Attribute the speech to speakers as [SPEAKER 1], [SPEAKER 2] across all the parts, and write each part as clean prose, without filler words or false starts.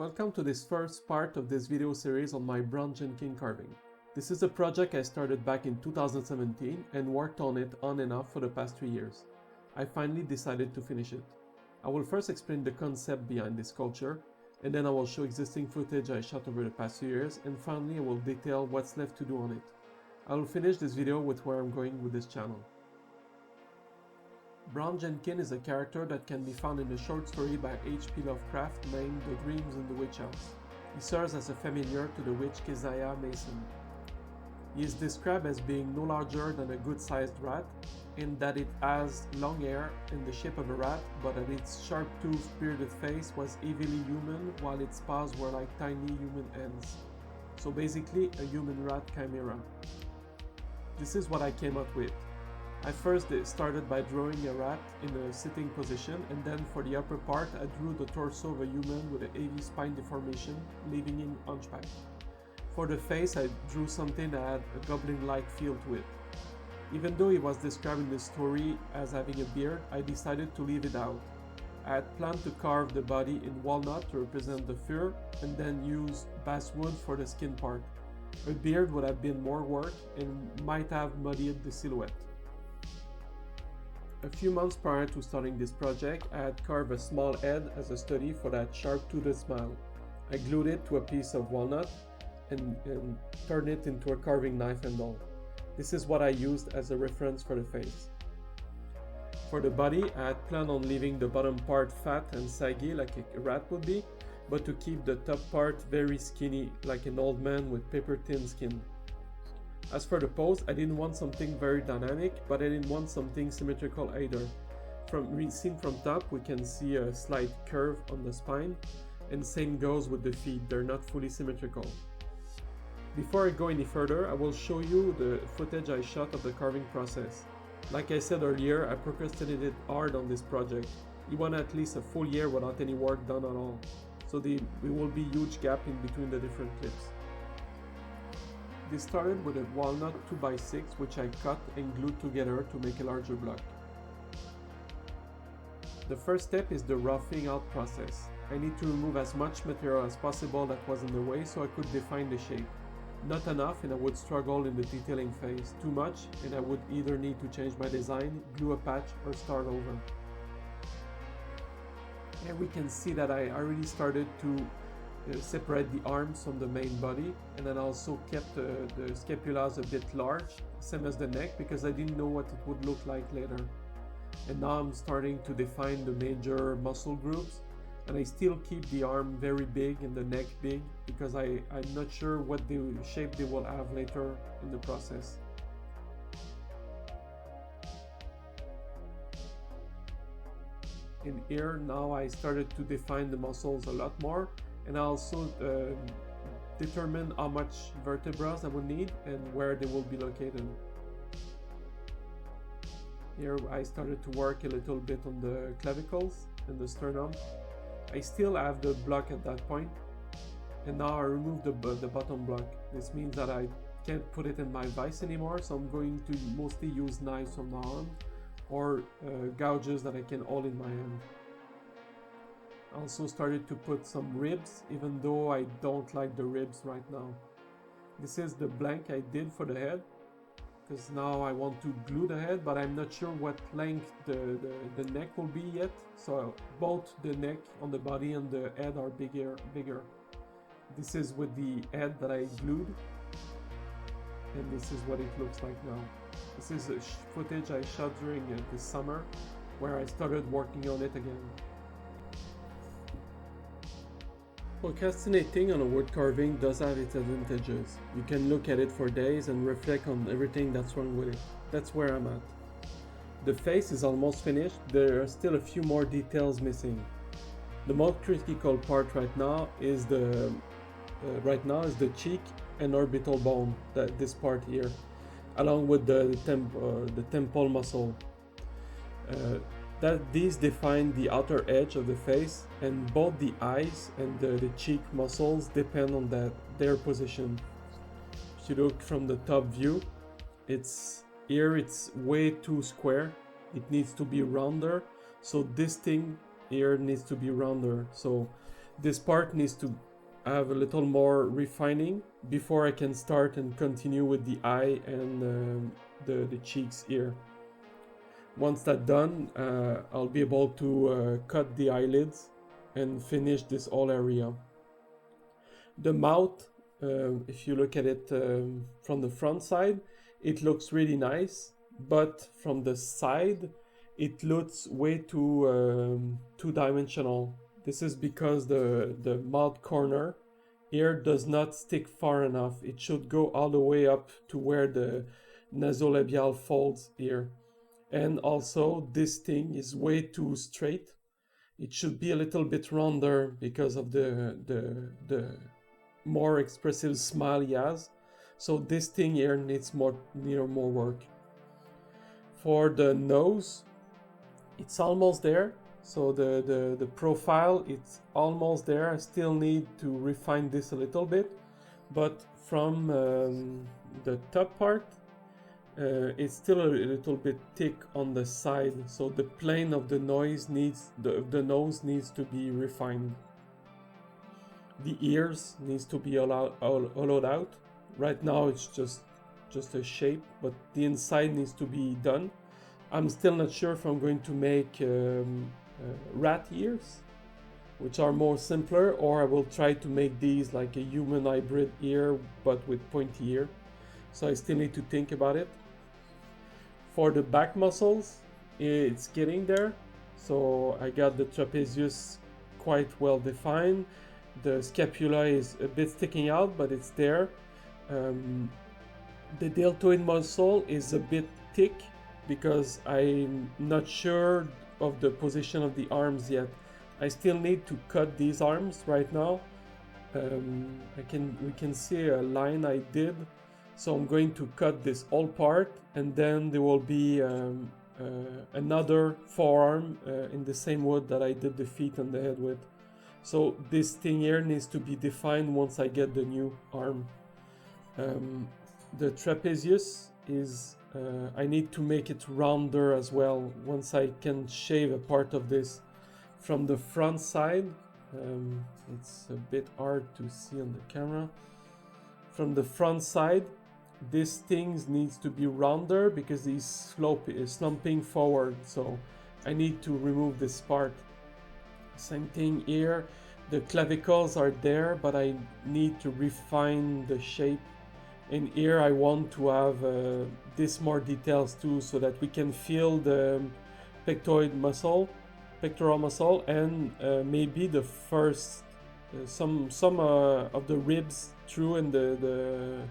[SPEAKER 1] Welcome to this first part of this video series on my Brown Jenkin carving. This is a project I started back in 2017 and worked on it on and off for the past 3 years. I finally decided to finish it. I will first explain the concept behind this sculpture, and then I will show existing footage I shot over the past few years, and finally I will detail what's left to do on it. I will finish this video with where I'm going with this channel. Brown Jenkin is a character that can be found in the short story by H.P. Lovecraft named The Dreams in the Witch House. He serves as a familiar to the witch Keziah Mason. He is described as being no larger than a good-sized rat, in that it has long hair in the shape of a rat, but that its sharp-toothed bearded face was heavily human, while its paws were like tiny human hands. So basically a human-rat chimera. This is what I came up with. I first started by drawing a rat in a sitting position, and then for the upper part I drew the torso of a human with a heavy spine deformation, leaving him hunchback. For the face I drew something that had a goblin-like feel to it. Even though he was described in the story as having a beard, I decided to leave it out. I had planned to carve the body in walnut to represent the fur, and then use basswood for the skin part. A beard would have been more work and might have muddied the silhouette. A few months prior to starting this project, I had carved a small head as a study for that sharp-toothed smile. I glued it to a piece of walnut and turned it into a carving knife handle. This is what I used as a reference for the face. For the body, I had planned on leaving the bottom part fat and saggy like a rat would be, but to keep the top part very skinny like an old man with paper-thin skin. As for the pose, I didn't want something very dynamic, but I didn't want something symmetrical either. Seen from top, we can see a slight curve on the spine, and same goes with the feet, they're not fully symmetrical. Before I go any further, I will show you the footage I shot of the carving process. Like I said earlier, I procrastinated hard on this project. It went at least a full year without any work done at all, so there will be a huge gap in between the different clips. This started with a walnut 2x6 which I cut and glued together to make a larger block. The first step is the roughing out process. I need to remove as much material as possible that was in the way so I could define the shape. Not enough and I would struggle in the detailing phase. Too much and I would either need to change my design, glue a patch or start over. And we can see that I already started to separate the arms from the main body, and then also kept the scapulas a bit large, same as the neck, because I didn't know what it would look like later. And now I'm starting to define the major muscle groups, and I still keep the arm very big and the neck big because I'm not sure what the shape they will have later in the process. In here now I started to define the muscles a lot more, and I also determine how much vertebrae I will need and where they will be located. Here I started to work a little bit on the clavicles and the sternum. I still have the block at that point, and now I remove the bottom block. This means that I can't put it in my vise anymore, so I'm going to mostly use knives from now on, or gouges that I can hold in my hand. I also started to put some ribs, even though I don't like the ribs right now. This is the blank I did for the head, because now I want to glue the head, but I'm not sure what length the neck will be yet. So both the neck on the body and the head are bigger. This is with the head that I glued, and this is what it looks like now. This is a footage I shot during this summer, where I started working on it again. Procrastinating on a wood carving does have its advantages. You can look at it for days and reflect on everything that's wrong with it. That's where I'm at. The face is almost finished, there are still a few more details missing. The most critical part right now is the cheek and orbital bone, this part here, along with the temple muscle. These define the outer edge of the face, and both the eyes and the cheek muscles depend on their position. If you look from the top view, it's way too square. It needs to be rounder, so this thing here needs to be rounder. So This part needs to have a little more refining before I can start and continue with the eye and the cheeks here. Once that's done, I'll be able to cut the eyelids and finish this whole area. The mouth, if you look at it from the front side, it looks really nice, but from the side, it looks way too two-dimensional. This is because the mouth corner here does not stick far enough. It should go all the way up to where the nasolabial folds here. And also, this thing is way too straight. It should be a little bit rounder because of the more expressive smile he has. So this thing here needs more work. For the nose, it's almost there. So the profile, it's almost there. I still need to refine this a little bit. But from the top part, it's still a little bit thick on the side, so the plane of the nose needs to be refined. The ears needs to be hollowed out. Right now it's just a shape, but the inside needs to be done. I'm still not sure if I'm going to make rat ears, which are more simpler, or I will try to make these like a human hybrid ear but with pointy ear. So I still need to think about it. For the back muscles, it's getting there. So I got the trapezius quite well defined. The scapula is a bit sticking out, but it's there. The deltoid muscle is a bit thick because I'm not sure of the position of the arms yet. I still need to cut these arms right now. We can see a line I did. So I'm going to cut this whole part, and then there will be another forearm in the same wood that I did the feet and the head with. So this thing here needs to be defined once I get the new arm. The trapezius is, I need to make it rounder as well once I can shave a part of this. From the front side, it's a bit hard to see on the camera. From the front side, this thing needs to be rounder because he's slumping forward, so I need to remove this part. Same thing here, the clavicles are there, but I need to refine the shape. And here I want to have this more details too, so that we can feel the pectoral muscle, and maybe the first some of the ribs through in the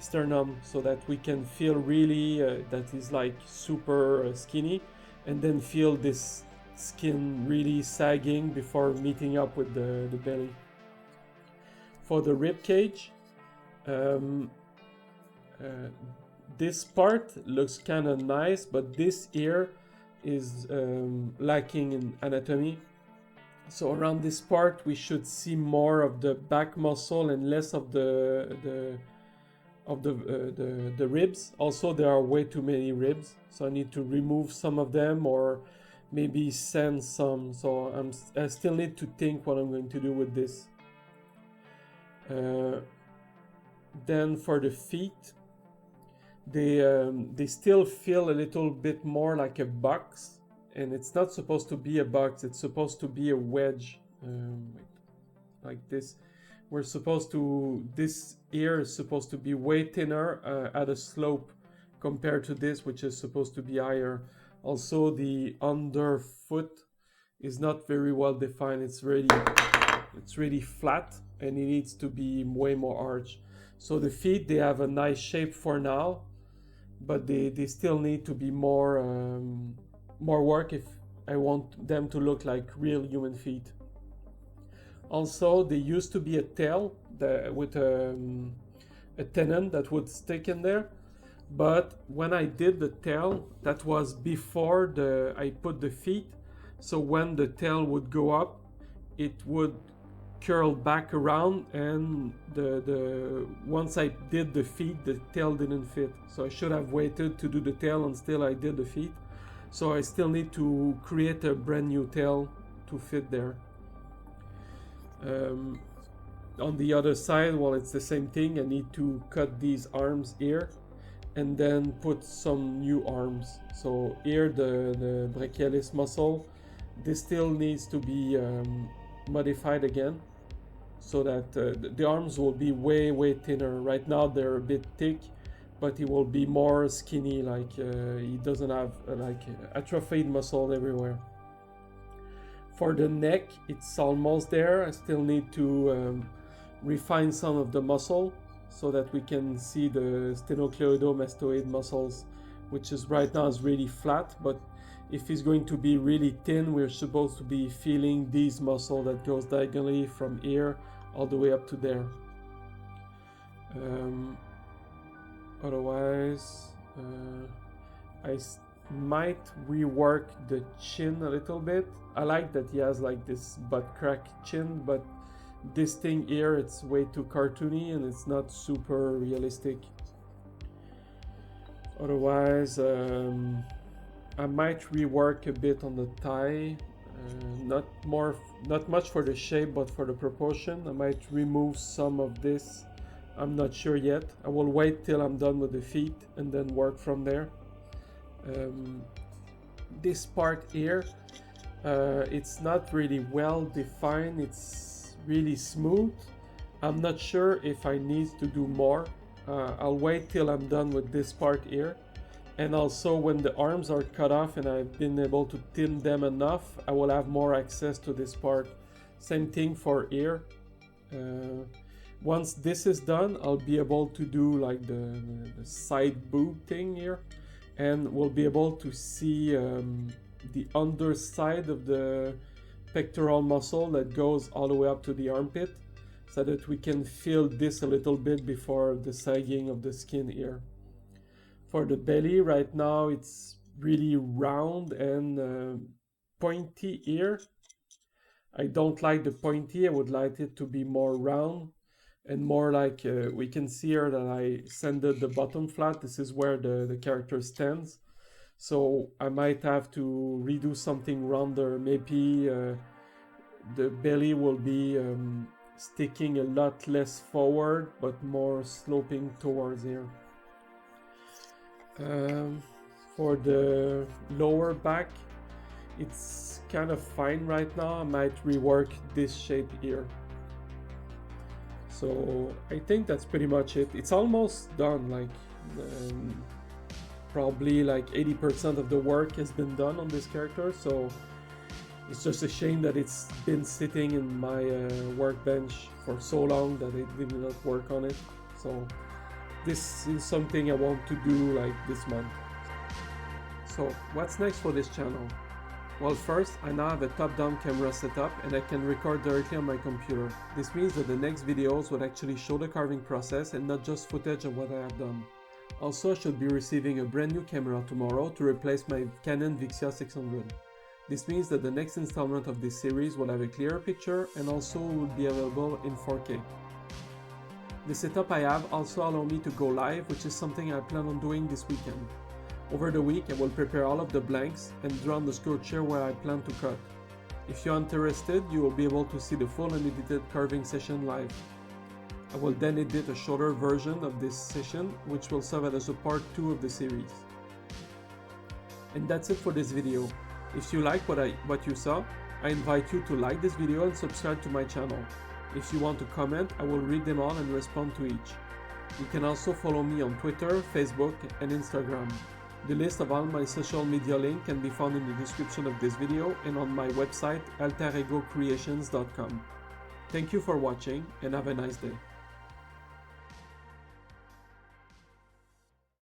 [SPEAKER 1] sternum, so that we can feel really that is like super skinny, and then feel this skin really sagging before meeting up with the belly. For the rib cage, this part looks kind of nice, but this here is lacking in anatomy. So around this part we should see more of the back muscle and less of the ribs. Also, there are way too many ribs, so I need to remove some of them or maybe send some. So I still need to think what I'm going to do with this. Then for the feet, they still feel a little bit more like a box. And it's not supposed to be a box, it's supposed to be a wedge, like this. This ear is supposed to be way thinner at a slope compared to this, which is supposed to be higher. Also, the underfoot is not very well defined. It's really flat, and it needs to be way more arched. So the feet, they have a nice shape for now, but they still need to be more work if I want them to look like real human feet. Also, there used to be a tail with a tenon that would stick in there, but when I did the tail, that was before I put the feet, so when the tail would go up, it would curl back around, and once I did the feet, the tail didn't fit. So I should have waited to do the tail, and still I did the feet. So I still need to create a brand new tail to fit there. On the other side, well, it's the same thing. I need to cut these arms here and then put some new arms. So here the brachialis muscle, this still needs to be modified again, so that the arms will be way thinner. Right now they're a bit thick, but he will be more skinny, like he doesn't have like atrophied muscle everywhere. For the neck, it's almost there. I still need to refine some of the muscle so that we can see the sternocleidomastoid muscles, which is right now is really flat, but if it's going to be really thin, we're supposed to be feeling these muscles that goes diagonally from here all the way up to there. Otherwise, I might rework the chin a little bit. I like that he has like this butt crack chin, but this thing here, it's way too cartoony and it's not super realistic. Otherwise, I might rework a bit on the thigh, not much for the shape, but for the proportion. I might remove some of this. I'm not sure yet. I will wait till I'm done with the feet and then work from there. This part here, it's not really well defined. It's really smooth. I'm not sure if I need to do more. I'll wait till I'm done with this part here. And also when the arms are cut off and I've been able to thin them enough, I will have more access to this part. Same thing for here. Once this is done, I'll be able to do like the side boob thing here, and we'll be able to see the underside of the pectoral muscle that goes all the way up to the armpit, so that we can feel this a little bit before the sagging of the skin here. For the belly, right now it's really round and pointy here. I don't like the pointy. I would like it to be more round and more like, we can see here that I sanded the bottom flat. This is where the character stands. So I might have to redo something rounder. Maybe the belly will be sticking a lot less forward, but more sloping towards here. For the lower back, it's kind of fine right now. I might rework this shape here. So I think that's pretty much it. It's almost done, like probably like 80% of the work has been done on this character. So it's just a shame that it's been sitting in my workbench for so long that I did not work on it. So this is something I want to do like this month. So what's next for this channel? Well, first, I now have a top-down camera setup and I can record directly on my computer. This means that the next videos will actually show the carving process and not just footage of what I have done. Also, I should be receiving a brand new camera tomorrow to replace my Canon Vixia 600. This means that the next installment of this series will have a clearer picture and also will be available in 4K. The setup I have also allows me to go live, which is something I plan on doing this weekend. Over the week, I will prepare all of the blanks and draw on the sculpture where I plan to cut. If you're interested, you will be able to see the full unedited carving session live. I will then edit a shorter version of this session, which will serve as a part 2 of the series. And that's it for this video. If you like what you saw, I invite you to like this video and subscribe to my channel. If you want to comment, I will read them all and respond to each. You can also follow me on Twitter, Facebook, and Instagram. The list of all my social media links can be found in the description of this video and on my website alteregocreations.com. Thank you for watching and have a nice day.